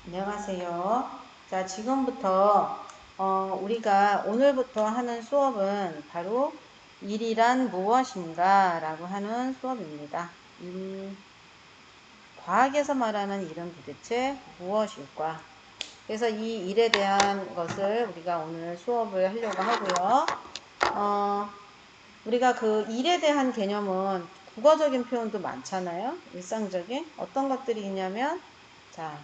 안녕하세요. 자, 지금부터 우리가 오늘부터 하는 수업은 바로 일이란 무엇인가 라고 하는 수업입니다. 과학에서 말하는 일은 도대체 무엇일까? 그래서 이 일에 대한 것을 우리가 오늘 수업을 하려고 하고요. 우리가 그 일에 대한 개념은 국어적인 표현도 많잖아요. 일상적인 어떤 것들이 있냐면, 자,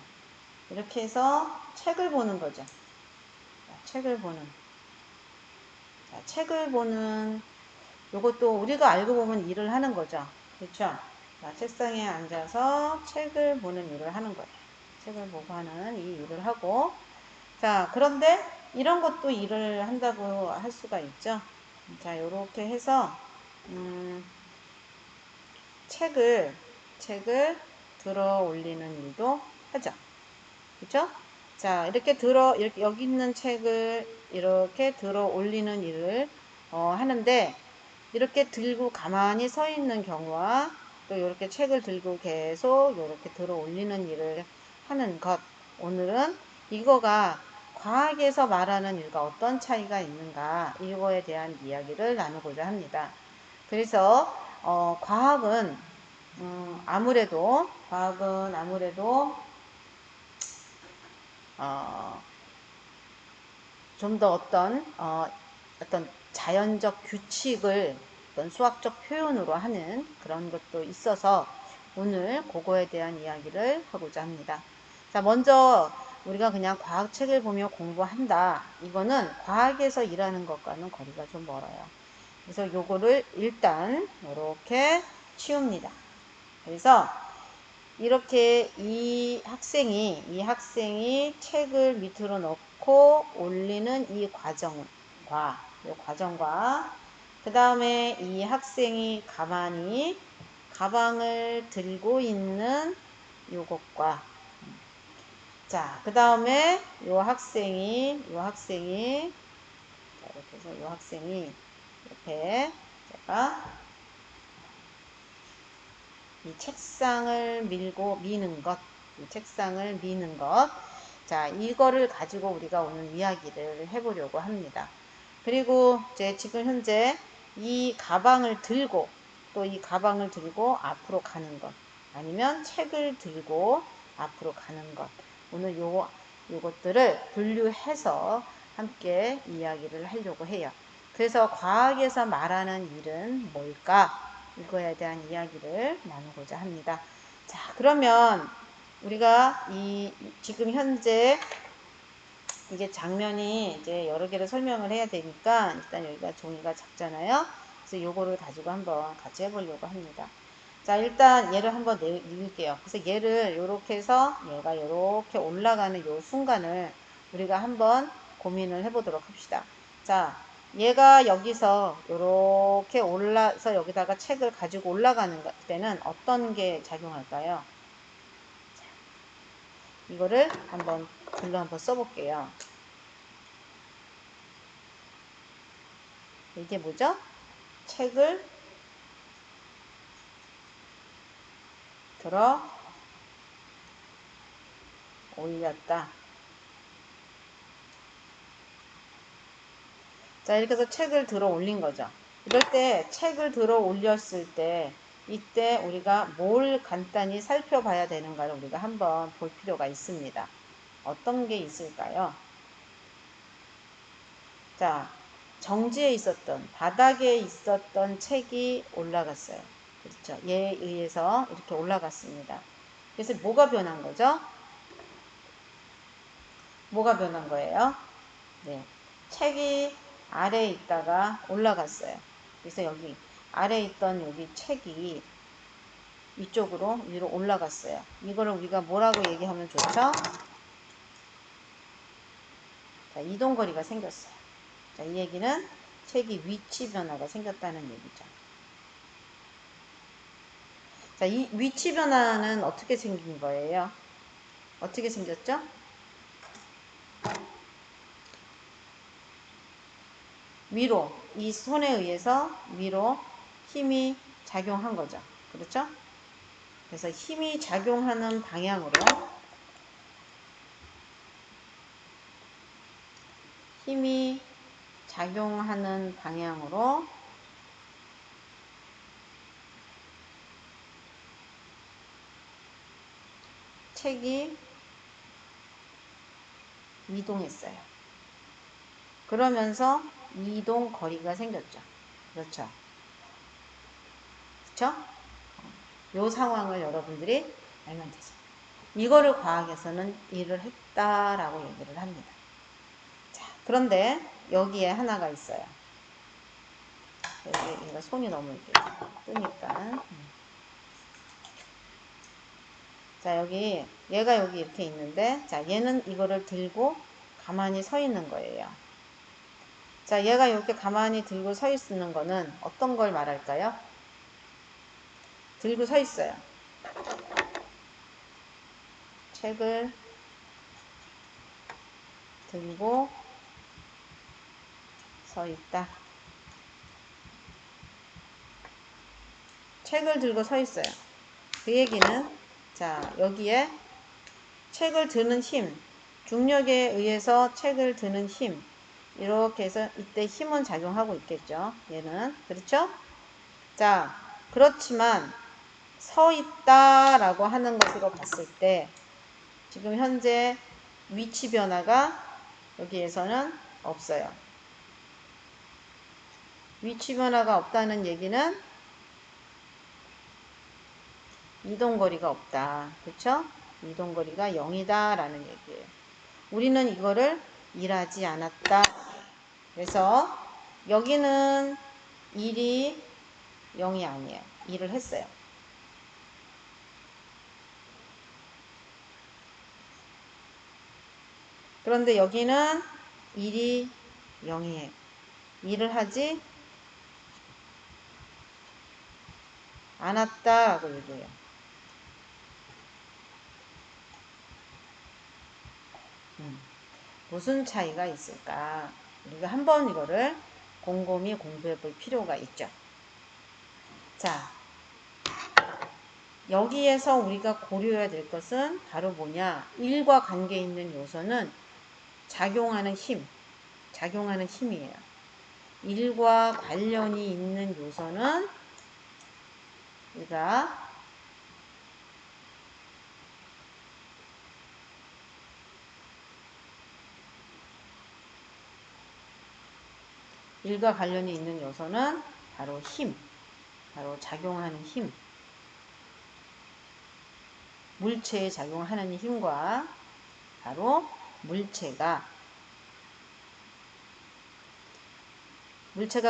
이렇게 해서 책을 보는 거죠. 책을 보는. 자, 책을 보는 요것도 우리가 알고 보면 일을 하는 거죠. 그렇죠? 자, 책상에 앉아서 책을 보는 일을 하는 거예요. 책을 보고 하는 이 일을 하고, 자, 그런데 이런 것도 일을 한다고 할 수가 있죠. 자, 요렇게 해서 책을 들어 올리는 일도 하죠. 그죠? 자, 이렇게 여기 있는 책을 이렇게 들어 올리는 일을 하는데, 이렇게 들고 가만히 서 있는 경우와 또 이렇게 책을 들고 계속 이렇게 들어 올리는 일을 하는 것. 오늘은 이거가 과학에서 말하는 일과 어떤 차이가 있는가, 이거에 대한 이야기를 나누고자 합니다. 그래서 과학은 아무래도 좀 더 어떤 자연적 규칙을 어떤 수학적 표현으로 하는 그런 것도 있어서 오늘 그거에 대한 이야기를 하고자 합니다. 자, 먼저 우리가 그냥 과학책을 보며 공부한다. 이거는 과학에서 일하는 것과는 거리가 좀 멀어요. 그래서 요거를 일단 이렇게 치웁니다. 그래서 이렇게 이 학생이 책을 밑으로 넣고 올리는 이 과정과 그 다음에 이 학생이 가만히 가방을 들고 있는 요것과, 자, 그 다음에 자, 이렇게 해서 요 학생이 옆에 제가 이 책상을 미는 것. 자, 이거를 가지고 우리가 오늘 이야기를 해보려고 합니다. 그리고 이제 지금 현재 이 가방을 들고 또 이 가방을 들고 앞으로 가는 것. 아니면 책을 들고 앞으로 가는 것. 오늘 요것들을 분류해서 함께 이야기를 하려고 해요. 그래서 과학에서 말하는 일은 뭘까? 이거에 대한 이야기를 나누고자 합니다. 자, 그러면 우리가 지금 현재 이게 장면이 이제 여러 개를 설명을 해야 되니까 일단 여기가 종이가 작잖아요. 그래서 요거를 가지고 한번 같이 해보려고 합니다. 자, 일단 얘를 한번 읽을게요. 그래서 얘를 요렇게 해서 얘가 요렇게 올라가는 요 순간을 우리가 한번 고민을 해보도록 합시다. 자, 얘가 여기서 요렇게 올라서 여기다가 책을 가지고 올라가는 때는 어떤 게 작용할까요? 이거를 한번 글로 한번 써볼게요. 이게 뭐죠? 책을 들어 올렸다. 자, 이렇게 해서 책을 들어 올린 거죠. 이럴 때 책을 들어 올렸을 때 이때 우리가 뭘 간단히 살펴봐야 되는가를 우리가 한번 볼 필요가 있습니다. 어떤 게 있을까요? 자, 바닥에 있었던 책이 올라갔어요. 그렇죠. 얘에 의해서 이렇게 올라갔습니다. 그래서 뭐가 변한 거죠? 뭐가 변한 거예요? 네. 책이 아래에 있다가 올라갔어요. 그래서 여기 아래에 있던 여기 책이 위쪽으로 위로 올라갔어요. 이거를 우리가 뭐라고 얘기하면 좋죠? 자, 이동거리가 생겼어요. 자, 이 얘기는 책이 위치 변화가 생겼다는 얘기죠. 자, 이 위치 변화는 어떻게 생긴 거예요? 어떻게 생겼죠? 위로, 이 손에 의해서 위로 힘이 작용한 거죠. 그렇죠? 그래서 힘이 작용하는 방향으로 힘이 작용하는 방향으로 책이 이동했어요. 그러면서 이동 거리가 생겼죠. 그렇죠. 그렇죠? 요 상황을 여러분들이 알면 되죠. 이거를 과학에서는 일을 했다라고 얘기를 합니다. 자, 그런데 여기에 하나가 있어요. 여기 얘가 손이 너무 이렇게 뜨니까. 자, 여기 얘가 여기 이렇게 있는데, 자, 얘는 이거를 들고 가만히 서 있는 거예요. 자, 얘가 이렇게 가만히 들고 서 있는 거는 어떤 걸 말할까요? 들고 서 있어요. 책을 들고 서 있다. 책을 들고 서 있어요. 그 얘기는, 자, 여기에 책을 드는 힘, 중력에 의해서 책을 드는 힘, 이렇게 해서 이때 힘은 작용하고 있겠죠. 얘는. 그렇죠? 자, 그렇지만 서 있다라고 하는 것으로 봤을 때 지금 현재 위치 변화가 여기에서는 없어요. 위치 변화가 없다는 얘기는 이동거리가 없다. 그쵸? 이동거리가 0이다 라는 얘기예요. 우리는 이거를 일하지 않았다. 그래서 여기는 일이 0이 아니에요. 일을 했어요. 그런데 여기는 일이 0이에요. 일을 하지 않았다라고 얘기해요. 무슨 차이가 있을까? 우리가 한번 이거를 곰곰이 공부해 볼 필요가 있죠. 자, 여기에서 우리가 고려해야 될 것은 바로 뭐냐? 일과 관계 있는 요소는 작용하는 힘이에요. 일과 관련이 있는 요소는 우리가 일과 관련이 있는 요소는 바로 힘, 바로 작용하는 힘, 물체에 작용하는 힘과 바로 물체가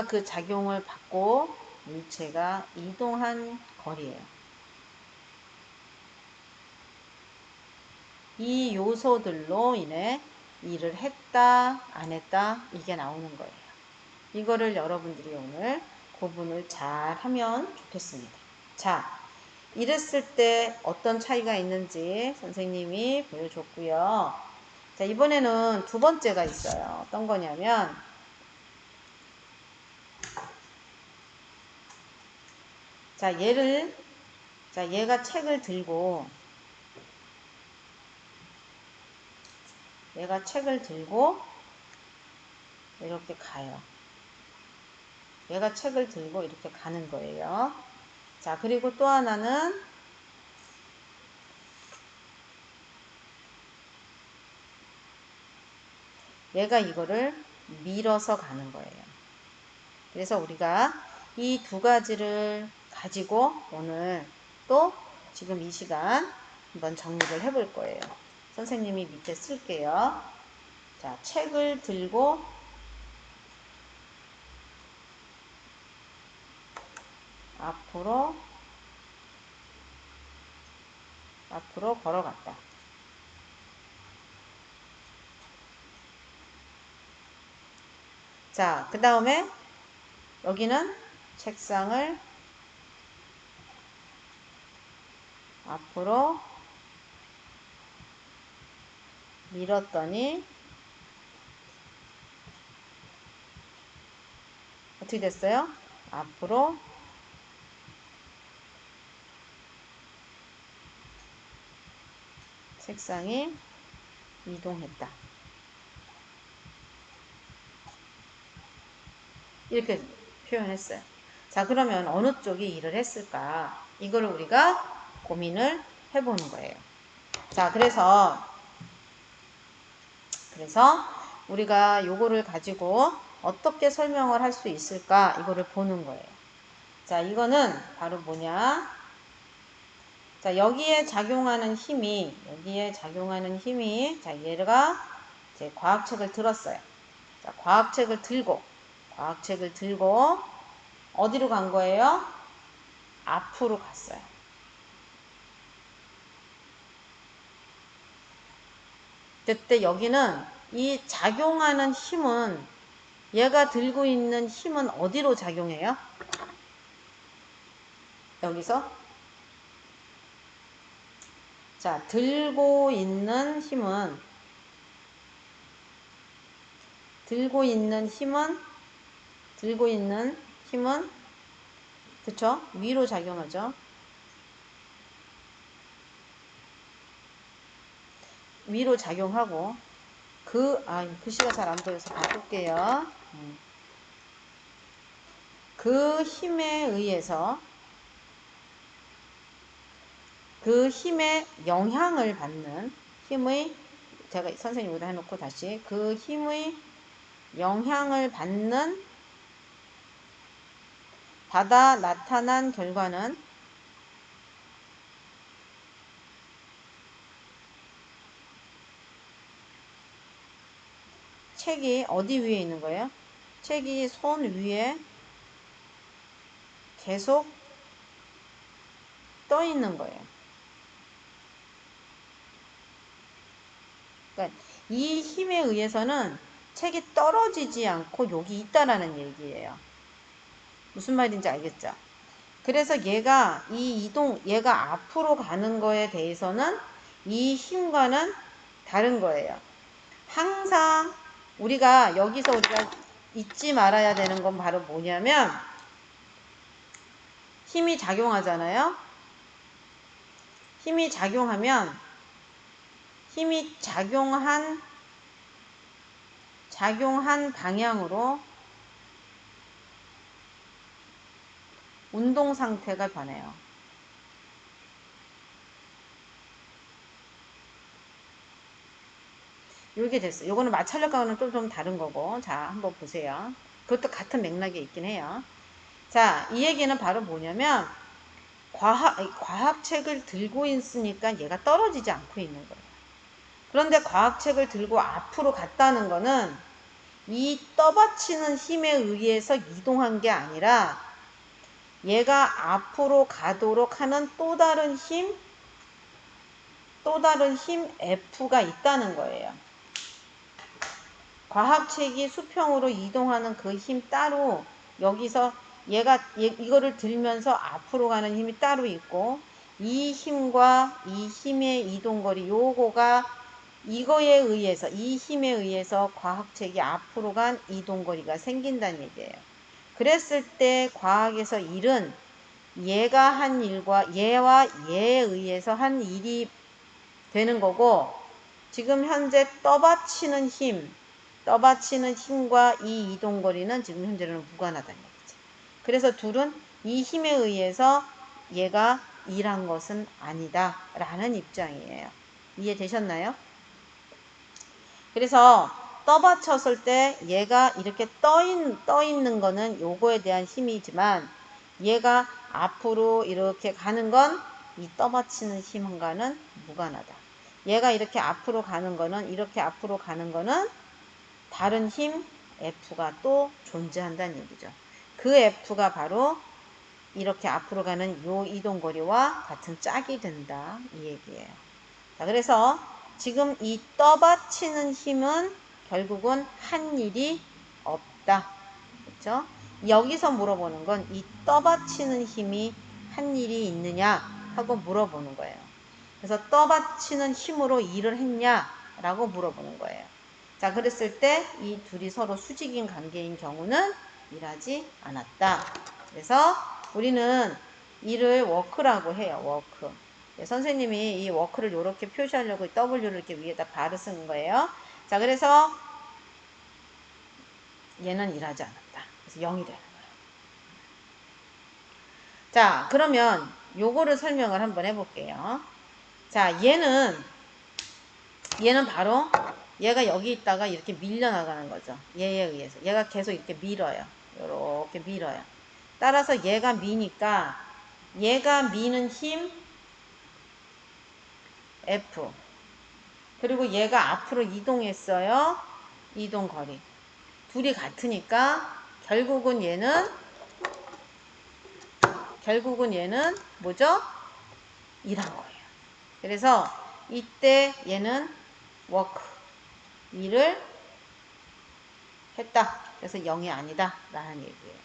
그 작용을 받고 물체가 이동한 거리예요. 이 요소들로 인해 일을 했다, 안 했다, 이게 나오는 거예요. 이거를 여러분들이 오늘 구분을 잘 하면 좋겠습니다. 자, 이랬을 때 어떤 차이가 있는지 선생님이 보여줬고요. 자, 이번에는 두 번째가 있어요. 어떤 거냐면, 자, 얘가 책을 들고 이렇게 가요. 얘가 책을 들고 이렇게 가는 거예요. 자, 그리고 또 하나는 얘가 이거를 밀어서 가는 거예요. 그래서 우리가 이 두 가지를 가지고 오늘 또 지금 이 시간 한번 정리를 해볼 거예요. 선생님이 밑에 쓸게요. 자, 책을 들고 앞으로 걸어갔다. 자, 그 다음에 여기는 책상을 앞으로 밀었더니 어떻게 됐어요? 앞으로 책상이 이동했다. 이렇게 표현했어요. 자, 그러면 어느 쪽이 일을 했을까? 이거를 우리가 고민을 해보는 거예요. 자, 그래서 우리가 요거를 가지고 어떻게 설명을 할 수 있을까? 이거를 보는 거예요. 자, 이거는 바로 뭐냐? 자, 여기에 작용하는 힘이, 자, 얘가 제 과학책을 들었어요. 자, 과학책을 들고, 어디로 간 거예요? 앞으로 갔어요. 그때 여기는 이 작용하는 힘은, 얘가 들고 있는 힘은 어디로 작용해요? 여기서? 자, 들고 있는 힘은 그쵸? 위로 작용하죠. 위로 작용하고 글씨가 잘 안 보여서 바꿀게요. 그 힘에 의해서 그 힘에 영향을 받는 제가 선생님보다 해놓고 다시 그 힘의 영향을 받아 나타난 결과는 책이 어디 위에 있는 거예요? 책이 손 위에 계속 떠 있는 거예요. 그러니까 이 힘에 의해서는 책이 떨어지지 않고 여기 있다라는 얘기예요. 무슨 말인지 알겠죠? 그래서 얘가 얘가 앞으로 가는 거에 대해서는 이 힘과는 다른 거예요. 항상 우리가 잊지 말아야 되는 건 바로 뭐냐면 힘이 작용하잖아요. 힘이 작용한 방향으로 운동 상태가 변해요. 이렇게 됐어요. 요거는 마찰력과는 좀 다른 거고. 자, 한번 보세요. 그것도 같은 맥락에 있긴 해요. 자, 이 얘기는 바로 뭐냐면 과학책을 들고 있으니까 얘가 떨어지지 않고 있는 거예요. 그런데 과학책을 들고 앞으로 갔다는 거는 이 떠받치는 힘에 의해서 이동한 게 아니라 얘가 앞으로 가도록 하는 또 다른 힘 F가 있다는 거예요. 과학책이 수평으로 이동하는 그 힘 따로 여기서 이거를 들면서 앞으로 가는 힘이 따로 있고 이 힘과 이 힘의 이동거리 요거가 이거에 의해서 이 힘에 의해서 과학책이 앞으로 간 이동거리가 생긴다는 얘기예요. 그랬을 때 과학에서 일은 얘가 한 일과 얘와 얘에 의해서 한 일이 되는 거고 지금 현재 떠받치는 힘과 이 이동거리는 지금 현재는 무관하다는 얘기죠. 그래서 둘은 이 힘에 의해서 얘가 일한 것은 아니다 라는 입장이에요. 이해되셨나요? 그래서 떠받쳤을 때 얘가 이렇게 떠 있는 거는 요거에 대한 힘이지만 얘가 앞으로 이렇게 가는 건 이 떠받치는 힘과는 무관하다. 얘가 이렇게 앞으로 가는 거는 다른 힘 F가 또 존재한다는 얘기죠. 그 F가 바로 이렇게 앞으로 가는 요 이동거리와 같은 짝이 된다 이 얘기예요. 자, 그래서 지금 이 떠받치는 힘은 결국은 한 일이 없다. 그렇죠? 여기서 물어보는 건 이 떠받치는 힘이 한 일이 있느냐 하고 물어보는 거예요. 그래서 떠받치는 힘으로 일을 했냐라고 물어보는 거예요. 자, 그랬을 때 이 둘이 서로 수직인 관계인 경우는 일하지 않았다. 그래서 우리는 일을 워크라고 해요. 워크. 네, 선생님이 이 워크를 이렇게 표시하려고 W를 이렇게 위에다 바로 쓴 거예요. 자, 그래서 얘는 일하지 않았다. 그래서 0이 되는 거예요. 자, 그러면 요거를 설명을 한번 해볼게요. 자, 얘는 바로 얘가 여기 있다가 이렇게 밀려나가는 거죠. 얘에 의해서. 얘가 계속 이렇게 밀어요. 이렇게 밀어요. 따라서 얘가 미니까 얘가 미는 힘 F. 그리고 얘가 앞으로 이동했어요. 이동 거리. 둘이 같으니까 결국은 얘는 뭐죠? 일한 거예요. 그래서 이때 얘는 work. 일을 했다. 그래서 0이 아니다. 라는 얘기예요.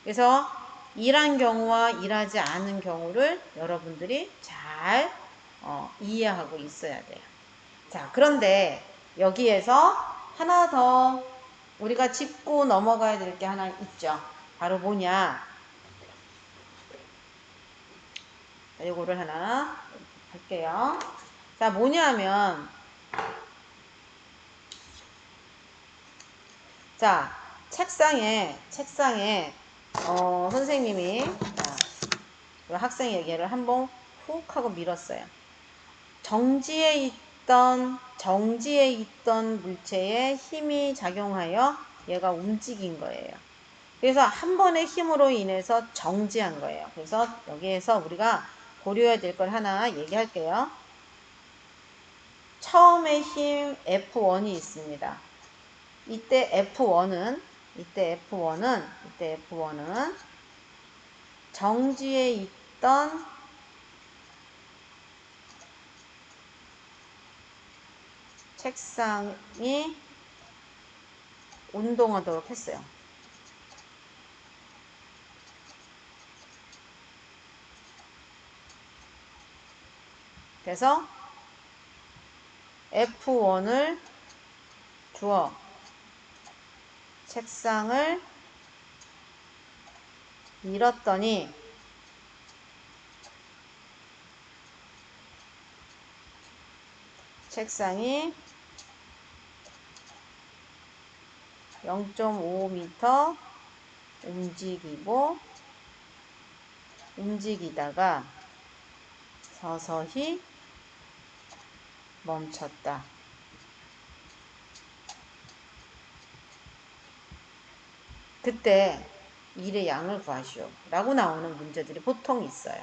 그래서 일한 경우와 일하지 않은 경우를 여러분들이 잘 이해하고 있어야 돼요. 자, 그런데 여기에서 하나 더 우리가 짚고 넘어가야 될 게 하나 있죠. 바로 뭐냐. 이거를 하나 할게요. 자, 뭐냐면 자, 책상에 선생님이 학생 얘기를 한번 훅 하고 밀었어요. 정지에 있던 물체에 힘이 작용하여 얘가 움직인 거예요. 그래서 한 번의 힘으로 인해서 정지한 거예요. 그래서 여기에서 우리가 고려해야 될 걸 하나 얘기할게요. 처음에 힘 F1이 있습니다. 이때 F1은 정지에 있던 책상이 운동하도록 했어요. 그래서 F1을 주어 책상을 밀었더니 책상이 0.5m 움직이다가 서서히 멈췄다. 그때 일의 양을 구하시오 라고 나오는 문제들이 보통 있어요.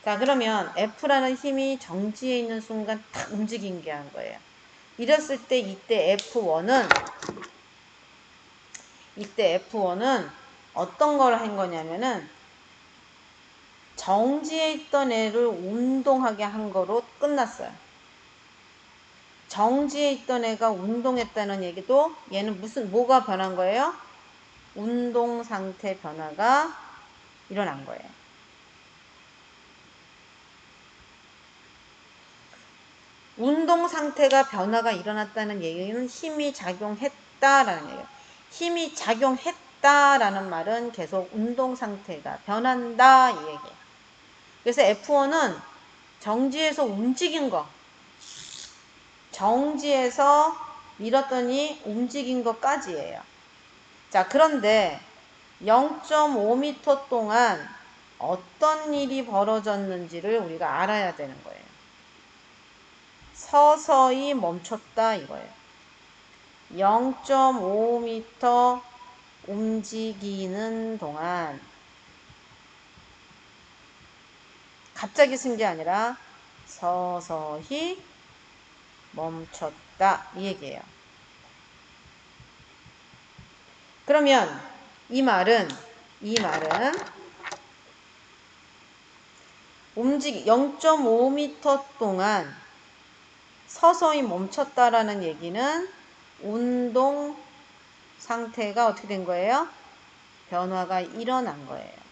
자, 그러면 F라는 힘이 정지해 있는 순간 탁 움직이게 한 거예요. 이랬을 때 이때 F1은 어떤 걸 한 거냐면은 정지해 있던 애를 운동하게 한 거로 끝났어요. 정지해 있던 애가 운동했다는 얘기도 얘는 뭐가 변한 거예요? 운동 상태 변화가 일어난 거예요. 운동 상태가 변화가 일어났다는 얘기는 힘이 작용했다라는 얘기예요. 힘이 작용했다라는 말은 계속 운동 상태가 변한다 이 얘기예요. 그래서 F1은 정지해서 움직인 거, 정지해서 밀었더니 움직인 것까지예요. 자, 그런데 0.5m 동안 어떤 일이 벌어졌는지를 우리가 알아야 되는 거예요. 서서히 멈췄다 이거예요. 0.5m 움직이는 동안 갑자기 쓴 게 아니라 서서히 멈췄다 이 얘기예요. 그러면 이 말은 0.5m 동안 서서히 멈췄다라는 얘기는 운동 상태가 어떻게 된 거예요? 변화가 일어난 거예요.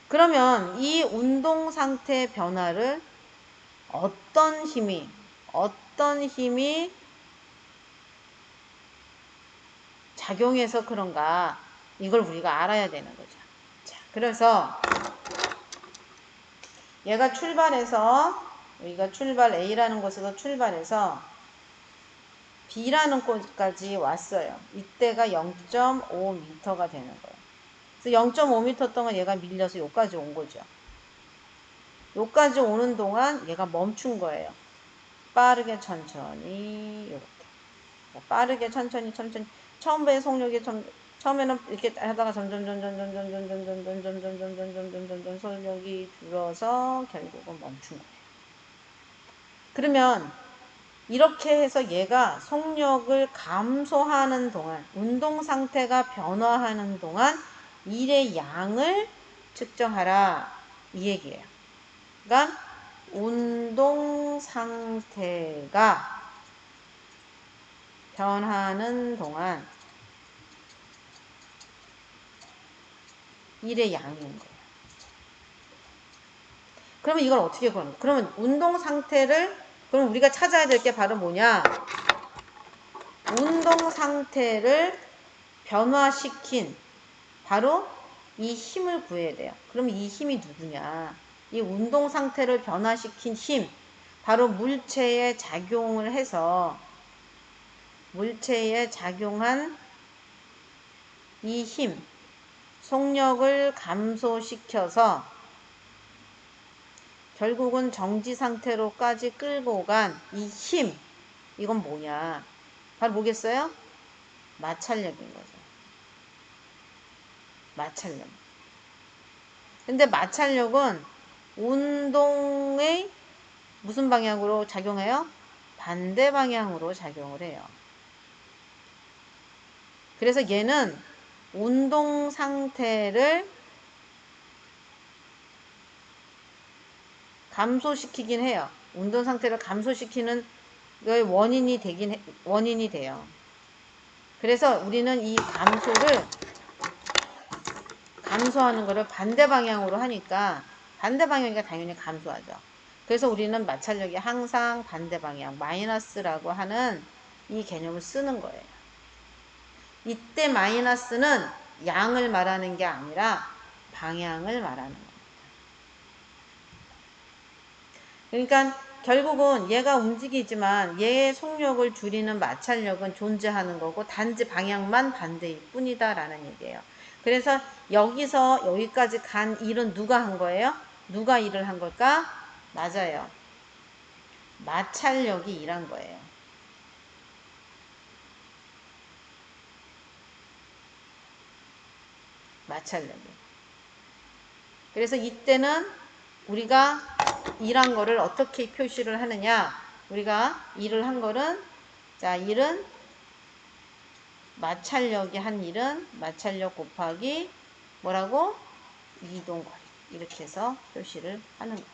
그러면 이 운동 상태 변화를 어떤 힘이 작용해서 그런가 이걸 우리가 알아야 되는 거죠. 자, 그래서 얘가 우리가 출발 A라는 곳에서 출발해서 B라는 곳까지 왔어요. 이때가 0.5m가 되는 거예요. 그래서 0.5m 동안 얘가 밀려서 여기까지 온 거죠. 여기까지 오는 동안 얘가 멈춘 거예요. 빠르게 천천히 이렇게. 빠르게 천천히 처음에 속력이 처음에는 이렇게 하다가 점점 속력이 줄어서 결국은 멈춘 거예요. 그러면 이렇게 해서 얘가 속력을 감소하는 동안 운동 상태가 변화하는 동안 일의 양을 측정하라 이 얘기예요. 그러니까 운동 상태가 변하는 동안 일의 양인 거예요. 그러면 이걸 어떻게 구하는 거예요? 그러면 운동 상태를 그럼 우리가 찾아야 될 게 바로 뭐냐? 운동 상태를 변화시킨 바로 이 힘을 구해야 돼요. 그럼 이 힘이 누구냐? 이 운동 상태를 변화시킨 힘, 바로 물체에 작용을 해서 물체에 작용한 이 힘, 속력을 감소시켜서 결국은 정지 상태로까지 끌고 간 이 힘, 이건 뭐냐? 바로 뭐겠어요? 마찰력인 거죠. 마찰력. 근데 마찰력은 운동의 무슨 방향으로 작용해요? 반대 방향으로 작용을 해요. 그래서 얘는 운동 상태를 감소시키긴 해요. 운동 상태를 감소시키는 원인이 돼요. 그래서 우리는 이 감소하는 거를 반대 방향으로 하니까 반대 방향이니까 당연히 감소하죠. 그래서 우리는 마찰력이 항상 반대 방향, 마이너스라고 하는 이 개념을 쓰는 거예요. 이때 마이너스는 양을 말하는 게 아니라 방향을 말하는 겁니다. 그러니까 결국은 얘가 움직이지만 얘의 속력을 줄이는 마찰력은 존재하는 거고 단지 방향만 반대일 뿐이다 라는 얘기예요. 그래서 여기서 여기까지 간 일은 누가 한 거예요? 누가 일을 한 걸까? 맞아요. 마찰력이 일한 거예요. 마찰력이. 그래서 이때는 우리가 일한 거를 어떻게 표시를 하느냐? 우리가 일을 한 거는 자, 일은 마찰력이 한 일은 마찰력 곱하기 뭐라고? 이동거리. 이렇게 해서 표시를 하는 거예요.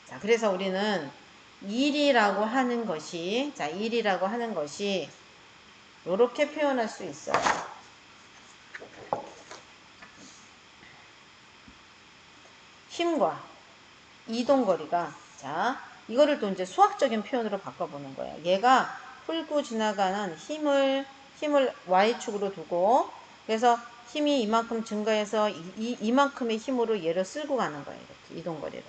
자, 그래서 우리는 일이라고 하는 것이 이렇게 표현할 수 있어요. 힘과 이동거리가 자, 이거를 또 이제 수학적인 표현으로 바꿔보는 거예요. 얘가 풀고 지나가는 힘을 Y축으로 두고 그래서 힘이 이만큼 증가해서 이만큼의 힘으로 얘를 쓸고 가는 거예요. 이렇게 이동거리를.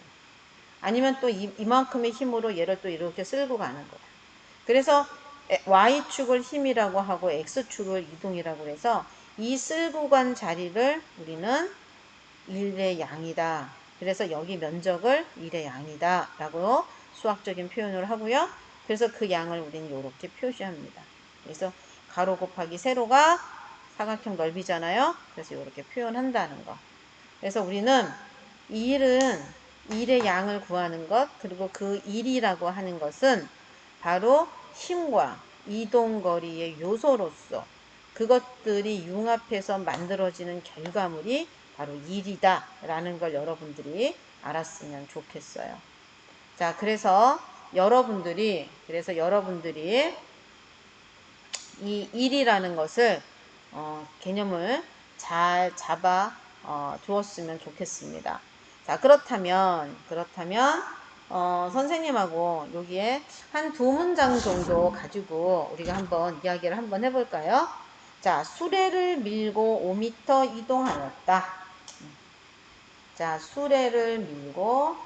아니면 또 이만큼의 힘으로 얘를 또 이렇게 쓸고 가는 거예요. 그래서 Y축을 힘이라고 하고 X축을 이동이라고 해서 이 쓸고 간 자리를 우리는 1의 양이다. 그래서 여기 면적을 1의 양이다. 라고 수학적인 표현을 하고요. 그래서 그 양을 우리는 이렇게 표시합니다. 그래서 가로 곱하기 세로가 사각형 넓이잖아요. 그래서 이렇게 표현한다는 거. 그래서 우리는 1의 양을 구하는 것, 그리고 그 1이라고 하는 것은 바로 힘과 이동거리의 요소로서 그것들이 융합해서 만들어지는 결과물이 바로 1이다 라는 걸 여러분들이 알았으면 좋겠어요. 자, 그래서 여러분들이 이 1이라는 것을 개념을 잘 잡아 두었으면 좋겠습니다. 자, 그렇다면 선생님하고 여기에 한 두 문장 정도 가지고 우리가 한번 이야기를 한번 해볼까요? 자, 수레를 밀고 5m 이동하였다. 자, 수레를 밀고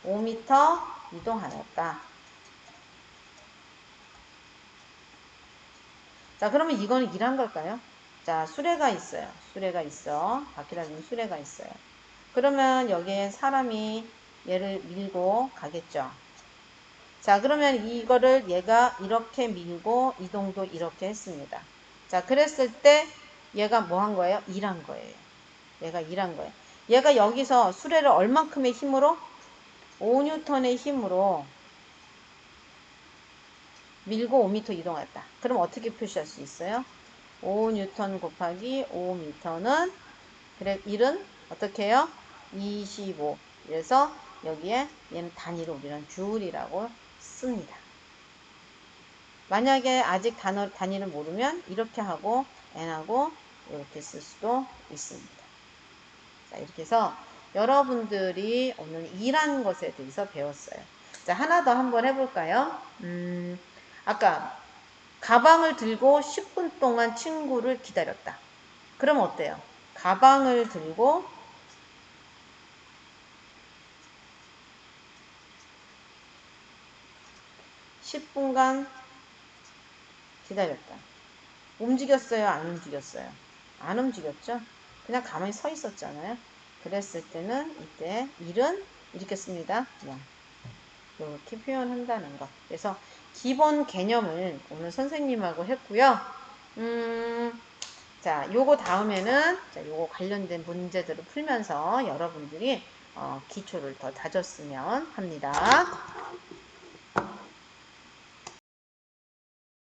5m 이동하였다. 자, 그러면 이거는 일한 걸까요? 자, 수레가 있어요. 수레가 있어. 바퀴 달린 수레가 있어요. 그러면 여기에 사람이 얘를 밀고 가겠죠. 자, 그러면 이거를 얘가 이렇게 밀고 이동도 이렇게 했습니다. 자, 그랬을 때 얘가 뭐 한 거예요? 일한 거예요. 얘가 일한 거예요. 얘가 여기서 수레를 얼만큼의 힘으로? 5N의 힘으로 밀고 5m 이동했다. 그럼 어떻게 표시할 수 있어요? 5N 곱하기 5m는 그래 1은 어떻게 해요? 25. 그래서 여기에 얘는 단위로 우리는 줄이라고 씁니다. 만약에 아직 단위를 모르면 이렇게 하고 n하고 이렇게 쓸 수도 있습니다. 자, 이렇게 해서 여러분들이 오늘 일한 것에 대해서 배웠어요. 자, 하나 더 한번 해볼까요? 아까 가방을 들고 10분 동안 친구를 기다렸다. 그럼 어때요? 가방을 들고 10분간 기다렸다. 움직였어요? 안 움직였어요? 안 움직였죠? 그냥 가만히 서 있었잖아요. 그랬을 때는 이때 일은 이렇게 씁니다. 이렇게 표현한다는 것. 그래서 기본 개념을 오늘 선생님하고 했고요. 자, 요거 다음에는 자, 요거 관련된 문제들을 풀면서 여러분들이 기초를 더 다졌으면 합니다.